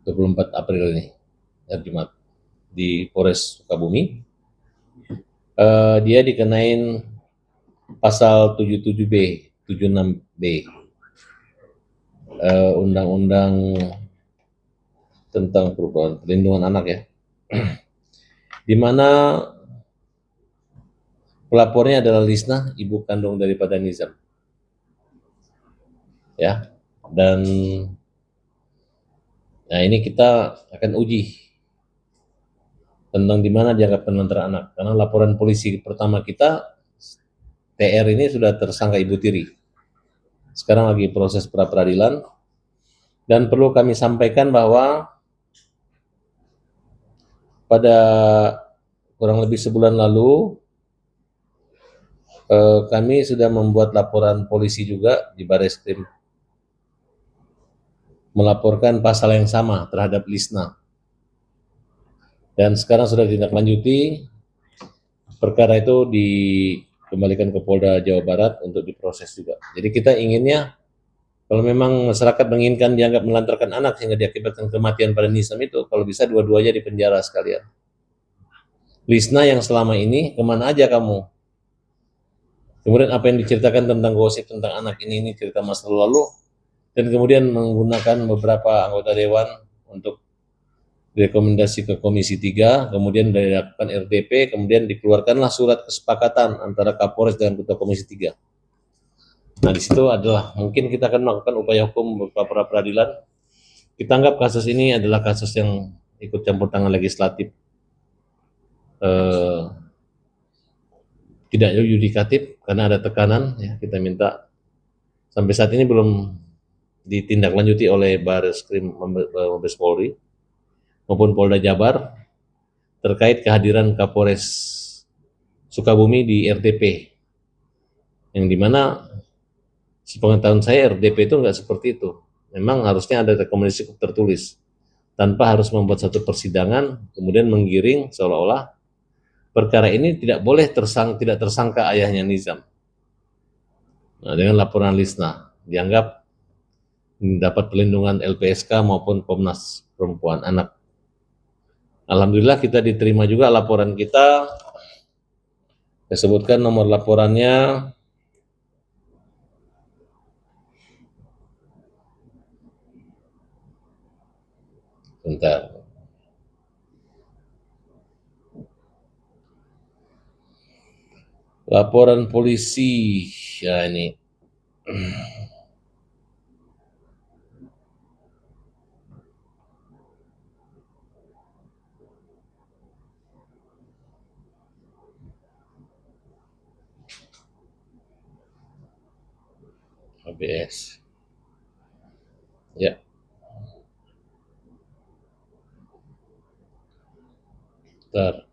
24 April ini, hari Jumat, di Polres Sukabumi. Dia dikenain pasal 77B, 76B, Undang-Undang tentang perlindungan anak ya, di mana pelapornya adalah Lisna, ibu kandung daripada Nizam, ya. Dan nah ini kita akan uji tentang di mana dianggap penelantaran anak, karena laporan polisi pertama kita, TR ini sudah tersangka Ibu Tiri. Sekarang lagi proses pra peradilan, dan perlu kami sampaikan bahwa pada kurang lebih sebulan lalu kami sudah membuat laporan polisi juga di Bareskrim, melaporkan pasal yang sama terhadap Lisna, dan sekarang sudah ditindaklanjuti. Perkara itu dikembalikan ke Polda Jawa Barat untuk diproses juga. Jadi kita inginnya, kalau memang masyarakat menginginkan dianggap melantarkan anak sehingga diakibatkan kematian pada Nizam itu, kalau bisa dua-duanya dipenjara sekalian. Lisna yang selama ini kemana aja kamu? Kemudian apa yang diceritakan tentang gosip tentang anak ini cerita masa lalu, dan kemudian menggunakan beberapa anggota dewan untuk direkomendasi ke Komisi 3, kemudian dilakukan RDP, kemudian dikeluarkanlah surat kesepakatan antara Kapolres dan Ketua Komisi 3. Nah, di situ adalah mungkin kita akan melakukan upaya hukum berupa pra peradilan. Kita anggap kasus ini adalah kasus yang ikut campur tangan legislatif, tidak yudikatif karena ada tekanan. Ya, kita minta, sampai saat ini belum ditindaklanjuti oleh Bareskrim Mabes Polri maupun Polda Jabar terkait kehadiran Kapolres Sukabumi di RDP, yang dimana sepengetahuan saya RDP itu nggak seperti itu. Memang harusnya ada rekomendasi tertulis, tanpa harus membuat satu persidangan kemudian menggiring seolah-olah perkara ini tidak boleh tidak tersangka ayahnya Nizam. Nah, dengan laporan Lisna dianggap mendapat perlindungan LPSK maupun Komnas Perempuan Anak. Alhamdulillah kita diterima juga laporan kita. Saya sebutkan nomor laporannya. Bentar. Laporan polisi, ya ini. ABS. Ya. Bentar.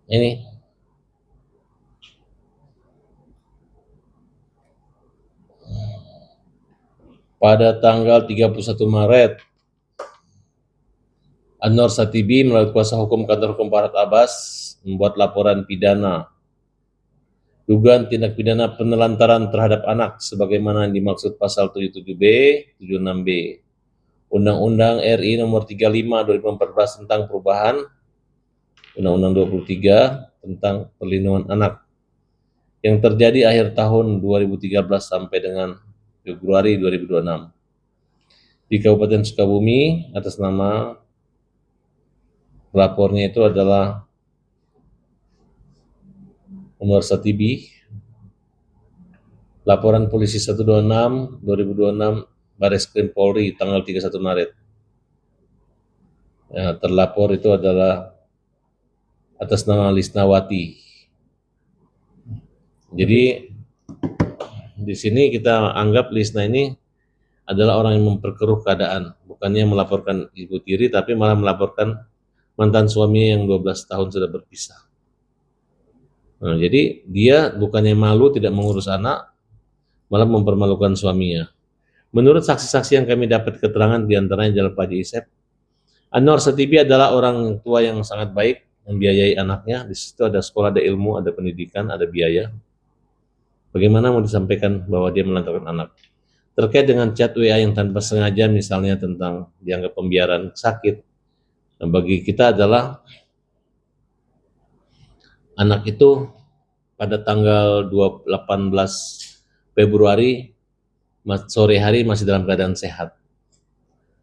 Ini. Pada tanggal 31 Maret, Anwar Satibi melalui kuasa hukum kantor hukum Farhad Abbas membuat laporan pidana dugaan tindak pidana penelantaran terhadap anak sebagaimana yang dimaksud pasal 77B, 76B Undang-Undang RI nomor 35 2014 tentang perubahan Undang-Undang 23 tentang perlindungan anak yang terjadi akhir tahun 2013 sampai dengan Februari 2026 di Kabupaten Sukabumi. Atas nama pelapornya itu adalah Anwar Satibi. Laporan polisi 126 2026 Bareskrim Polri tanggal 31 Maret. Ya, terlapor itu adalah atas nama Lisnawati. Jadi di sini kita anggap Lisna ini adalah orang yang memperkeruh keadaan, bukannya melaporkan Ibu Tiri, tapi malah melaporkan mantan suaminya yang 12 tahun sudah berpisah. Nah, jadi dia bukannya malu tidak mengurus anak, malah mempermalukan suaminya. Menurut saksi-saksi yang kami dapat keterangan, diantaranya adalah Pak Haji Isep, Anwar Satibi adalah orang tua yang sangat baik, membiayai anaknya. Di situ ada sekolah, ada ilmu, ada pendidikan, ada biaya. Bagaimana mau disampaikan bahwa dia melantarkan anak? Terkait dengan chat WA yang tanpa sengaja, misalnya tentang dianggap pembiaran sakit, nah, bagi kita adalah anak itu pada tanggal 18 Februari sore hari masih dalam keadaan sehat.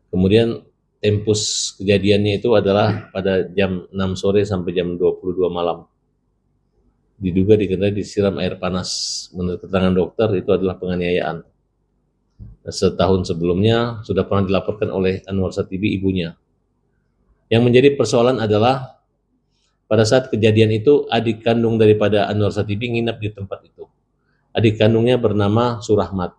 Kemudian tempus kejadiannya itu adalah pada jam 6 sore sampai jam 22 malam. Diduga diketahui disiram air panas. Menurut keterangan dokter itu adalah penganiayaan. Setahun sebelumnya sudah pernah dilaporkan oleh Anwar Satibi ibunya. Yang menjadi persoalan adalah pada saat kejadian itu adik kandung daripada Anwar Satibi nginap di tempat itu. Adik kandungnya bernama Surahmat.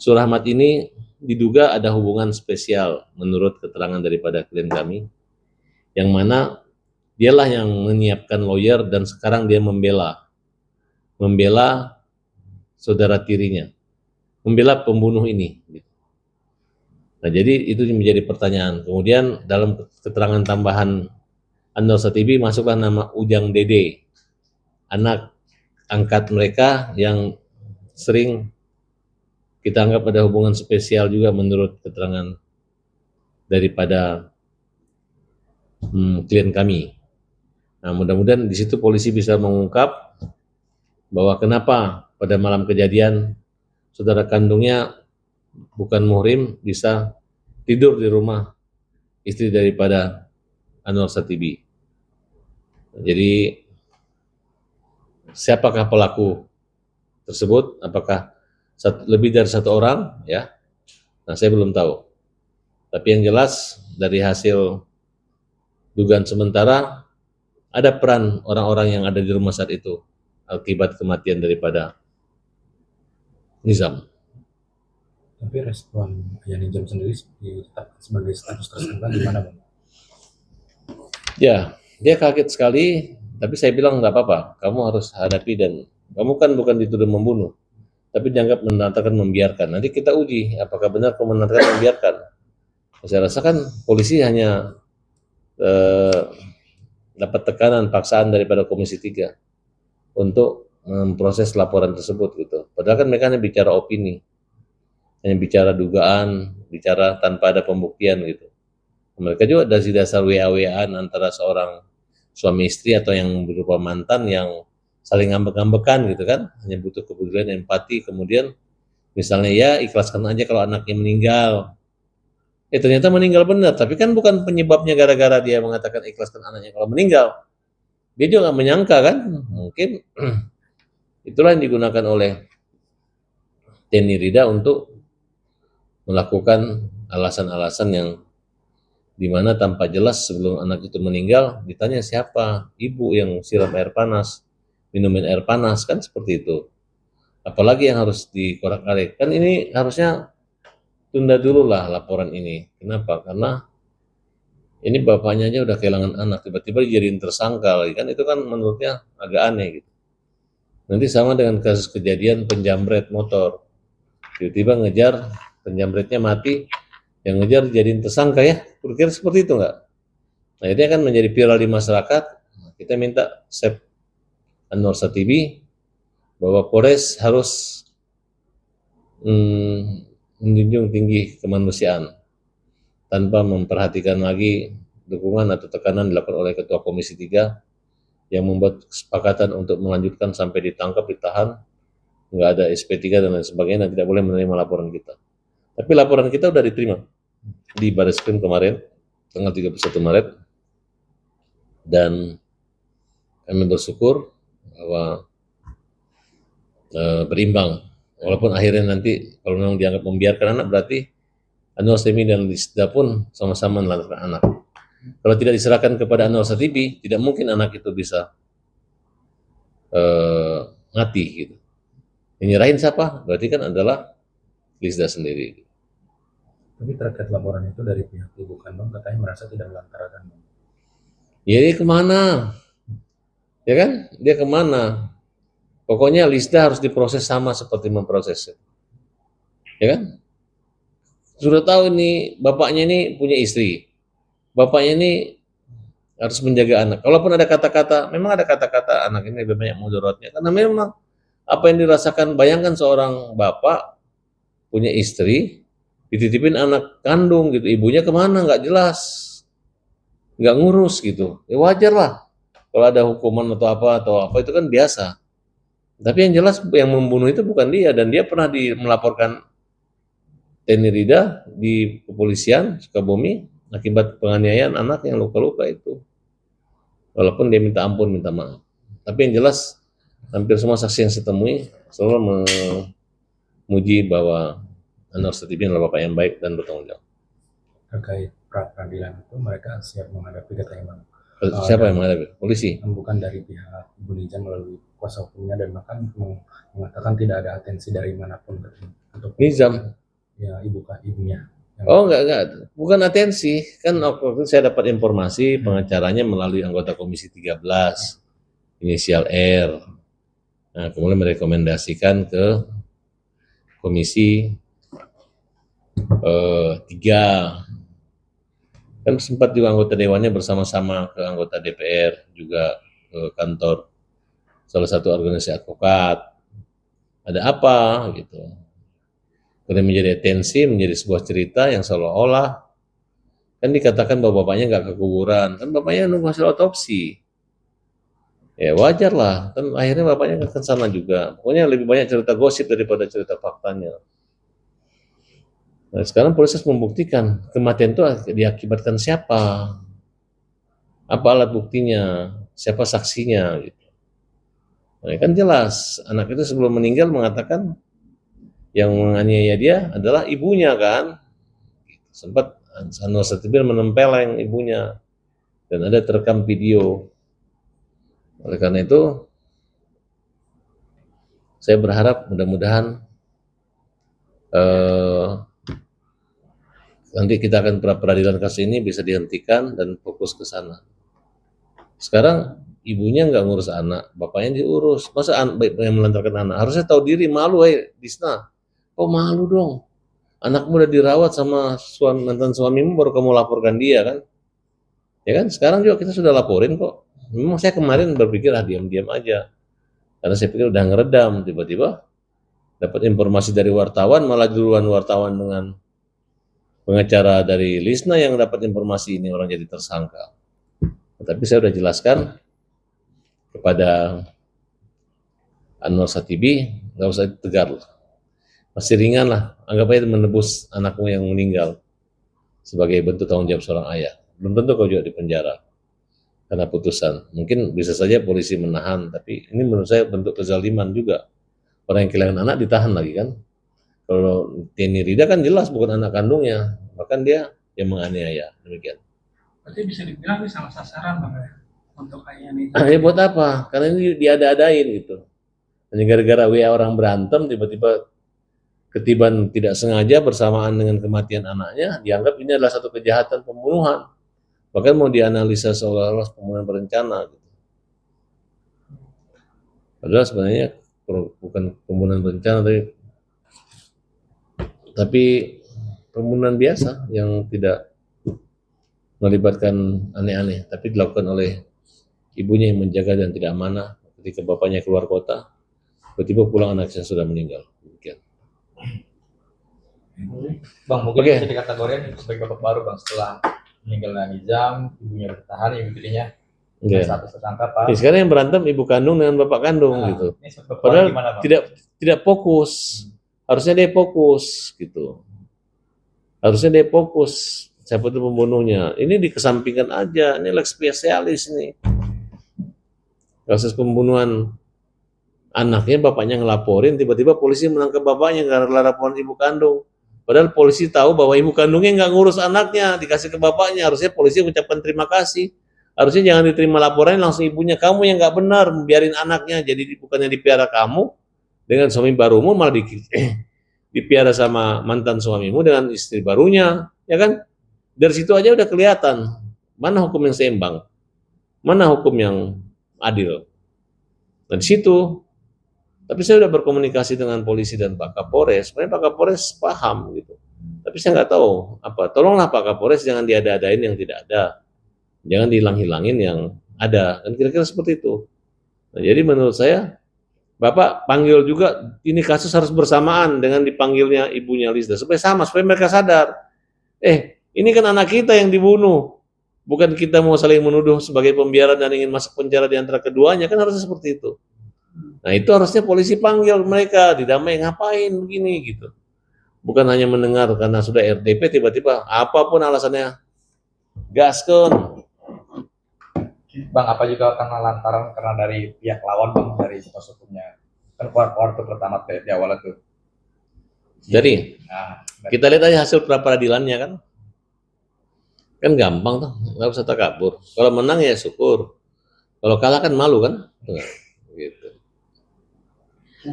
Surahmat ini diduga ada hubungan spesial menurut keterangan daripada klien kami, yang mana dialah yang menyiapkan lawyer dan sekarang dia membela saudara tirinya, membela pembunuh ini. Nah, jadi itu menjadi pertanyaan. Kemudian dalam keterangan tambahan Anwar Satibi masuklah nama Ujang Dede, anak angkat mereka yang sering kita anggap ada hubungan spesial juga menurut keterangan daripada klien kami. Nah, mudah-mudahan di situ polisi bisa mengungkap bahwa kenapa pada malam kejadian saudara kandungnya bukan muhrim bisa tidur di rumah istri daripada Anwar Satibi. Jadi siapakah pelaku tersebut? Apakah lebih dari satu orang? Ya, nah saya belum tahu. Tapi yang jelas dari hasil dugaan sementara ada peran orang-orang yang ada di rumah saat itu akibat kematian daripada Nizam. Tapi respon yang Nizam sendiri ditetapkan sebagai status tersangka gimana, Bang? Ya, dia kaget sekali, tapi saya bilang nggak apa-apa, kamu harus hadapi dan kamu kan bukan dituduh membunuh, tapi dianggap menantarkan membiarkan. Nanti kita uji apakah benar kamu menantarkan membiarkan. Saya rasa kan polisi hanya dapat tekanan paksaan daripada Komisi 3 untuk memproses laporan tersebut gitu. Padahal kan mereka hanya bicara opini, hanya bicara dugaan, bicara tanpa ada pembuktian gitu. Mereka juga dari dasar WA-WAan antara seorang suami istri atau yang berupa mantan yang saling ngambek-ngambekan gitu kan, hanya butuh kepedulian, empati, kemudian misalnya ya ikhlaskan aja kalau anaknya meninggal. Ternyata meninggal benar, tapi kan bukan penyebabnya gara-gara dia mengatakan ikhlaskan anaknya kalau meninggal. Dia juga nggak menyangka kan, mungkin itulah yang digunakan oleh Tenny Rida untuk melakukan alasan-alasan yang dimana tanpa jelas sebelum anak itu meninggal ditanya siapa, ibu yang siram air panas, minumin air panas, kan seperti itu. Apalagi yang harus dikorek-korek, kan ini harusnya tunda dulu lah laporan ini. Kenapa? Karena ini bapaknya aja udah kehilangan anak, tiba-tiba dijadiin tersangka lagi, kan itu kan menurutnya agak aneh gitu. Nanti sama dengan kasus kejadian penjamret motor, tiba-tiba ngejar, penjamretnya mati, yang ngejar dijadiin tersangka ya, kira-kira seperti itu nggak? Nah ini akan menjadi viral di masyarakat. Kita minta Sep Anwar Satibi bahwa Polres harus menjunjung tinggi kemanusiaan tanpa memperhatikan lagi dukungan atau tekanan dilakukan oleh Ketua Komisi 3 yang membuat kesepakatan untuk melanjutkan sampai ditangkap, ditahan, nggak ada SP3 dan lain sebagainya, dan tidak boleh menerima laporan kita. Tapi laporan kita sudah diterima di Barreskrim kemarin, tanggal 31 Maret, dan kami bersyukur bahwa berimbang. Walaupun akhirnya nanti kalau memang dianggap membiarkan anak, berarti Anwar Satibi dan Lisda pun sama-sama melantarkan anak. Kalau tidak diserahkan kepada Anwar Satibi, tidak mungkin anak itu bisa mati gitu. Yang nyerahin siapa? Berarti kan adalah Lisda sendiri. Tapi terkait laporan itu dari pihak ibu kandung katanya merasa tidak melantarkan. Ya dia kemana? Ya kan? Dia kemana? Pokoknya Lisda harus diproses sama seperti memproses. Ya kan? Sudah tahu ini bapaknya ini punya istri. Bapaknya ini harus menjaga anak. Kalaupun ada kata-kata, memang ada kata-kata anak ini lebih banyak mudaratnya. Karena memang Apa yang dirasakan, bayangkan seorang bapak punya istri, dititipin anak kandung gitu, ibunya kemana nggak jelas, nggak ngurus gitu. Ya wajar lah kalau ada hukuman atau apa itu kan biasa. Tapi yang jelas yang membunuh itu bukan dia, dan dia pernah melaporkan Teni Rida di kepolisian Sukabumi akibat penganiayaan anak yang luka-luka itu. Walaupun dia minta ampun, minta maaf. Tapi yang jelas hampir semua saksi yang saya temui selalu memuji bahwa Anwar Satibin adalah bapak yang baik dan bertanggung jawab. Terkait pra peradilan itu mereka siap menghadapi katanya Bang. Siapa yang menghadapi? Polisi? Bukan dari pihak Ibu Nijam melalui kuasa hukumnya, dan bahkan mengatakan tidak ada atensi dari manapun untuk Nizam? Ya, ibunya. Oh enggak, bukan atensi. Kan waktu itu saya dapat informasi pengacaranya melalui anggota Komisi 13, inisial R. Nah, kemudian merekomendasikan ke Komisi 3. Kan sempat juga anggota dewannya bersama-sama ke anggota DPR, juga ke kantor salah satu organisasi advokat. Ada apa gitu. Kemudian menjadi atensi, menjadi sebuah cerita yang seolah-olah kan dikatakan bahwa bapaknya nggak kekuburan, kan bapaknya nunggu hasil otopsi. Ya wajar lah, kan akhirnya bapaknya ke sana juga. Pokoknya lebih banyak cerita gosip daripada cerita faktanya. Nah, sekarang proses membuktikan kematian itu diakibatkan siapa, apa alat buktinya, siapa saksinya. Gitu. Nah, kan jelas anak itu sebelum meninggal mengatakan yang menganiaya dia adalah ibunya kan. Sempat Anwar Satibin menempeleng ibunya dan ada terekam video. Oleh karena itu saya berharap mudah-mudahan nanti kita akan peradilan kasus ini bisa dihentikan dan fokus ke sana. Sekarang ibunya nggak ngurus anak, bapaknya diurus. Masa yang melantarkan anak? Harusnya tahu diri, malu, Disna. Oh malu dong. Anakmu udah dirawat sama mantan suamimu, baru kamu laporkan dia kan? Ya kan? Sekarang juga kita sudah laporin kok. Memang saya kemarin berpikir diam-diam aja, karena saya pikir udah ngeredam. Tiba-tiba dapat informasi dari wartawan, malah duluan wartawan dengan pengacara dari Lisna yang dapat informasi ini orang jadi tersangka. Tapi saya sudah jelaskan kepada Anwar Satibi, nggak usah tegar, masih ringan lah, anggap aja menebus anakmu yang meninggal sebagai bentuk tanggung jawab seorang ayah. Belum tentu kau juga di penjara karena putusan. Mungkin bisa saja polisi menahan, tapi ini menurut saya bentuk kezaliman juga. Orang yang kehilangan anak ditahan lagi kan. Kalau Teni Rida kan jelas bukan anak kandungnya, bahkan dia yang menganiaya, demikian. Berarti bisa dibilang ini salah sasaran Bang ya, untuk kayak ini. Ya buat apa? Karena ini diada-adain gitu. Hanya gara-gara WA orang berantem, tiba-tiba ketiban tidak sengaja bersamaan dengan kematian anaknya, dianggap ini adalah satu kejahatan pembunuhan. Bahkan mau dianalisa seolah-olah pembunuhan berencana. Gitu. Padahal sebenarnya bukan pembunuhan berencana, tapi pembunuhan biasa yang tidak melibatkan aneh-aneh, tapi dilakukan oleh ibunya yang menjaga dan tidak amanah ketika bapaknya keluar kota, tiba-tiba pulang anaknya sudah meninggal. Demikian. Bang, mungkin bisa dikategorikan sebagai bapak baru Bang setelah meninggalnya Nizam, ibunya bertahan, ibu tirinya status tersangka Pak. Sekarang yang berantem ibu kandung dengan bapak kandung gitu. Padahal gimana, tidak fokus. Harusnya dia fokus gitu. Harusnya dia fokus siapa itu pembunuhnya. Ini dikesampingkan aja. Ini leg spesialis nih. Kasus pembunuhan anaknya, bapaknya ngelaporin, tiba-tiba polisi menangkap bapaknya karena laporan ibu kandung. Padahal polisi tahu bahwa ibu kandungnya nggak ngurus anaknya, dikasih ke bapaknya. Harusnya polisi mengucapkan terima kasih. Harusnya jangan diterima laporannya langsung ibunya. Kamu yang nggak benar membiarin anaknya, jadi bukannya dipiara kamu dengan suami barumu, malah dipiara sama mantan suamimu dengan istri barunya, ya kan? Dari situ aja udah kelihatan mana hukum yang seimbang, mana hukum yang adil. Nah di situ, tapi saya udah berkomunikasi dengan polisi dan Pak Kapolres. Sebenarnya Pak Kapolres paham gitu, tapi saya nggak tahu apa. Tolonglah Pak Kapolres jangan diada-adain yang tidak ada, jangan dihilang-hilangin yang ada, kan kira-kira seperti itu. Nah, jadi menurut saya Bapak panggil juga, ini kasus harus bersamaan dengan dipanggilnya ibunya Lisda, supaya sama, supaya mereka sadar. Ini kan anak kita yang dibunuh, bukan kita mau saling menuduh sebagai pembiaran dan ingin masuk penjara di antara keduanya, kan harusnya seperti itu. Nah itu harusnya polisi panggil mereka, didamai ngapain begini gitu. Bukan hanya mendengar karena sudah RDP tiba-tiba apapun alasannya gaskon. Bang, apa juga karena lantaran karena dari pihak lawan bang, dari kuasa hukumnya kan keluar tuh pertama di awal itu. Jadi Nah, kita lihat aja hasil pra peradilannya kan gampang tuh, nggak usah takabur. Kalau menang ya syukur, kalau kalah kan malu kan. Nah, gitu.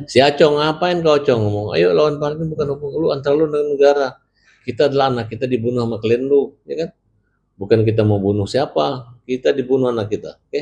Si Acong ngapain kau Acong ngomong, ayo lawan partai bukan hukum lu, antara lu dengan negara. Kita adalah anak kita dibunuh sama klien lu, ya kan? Bukan kita mau bunuh siapa, kita dibunuh anak kita, oke?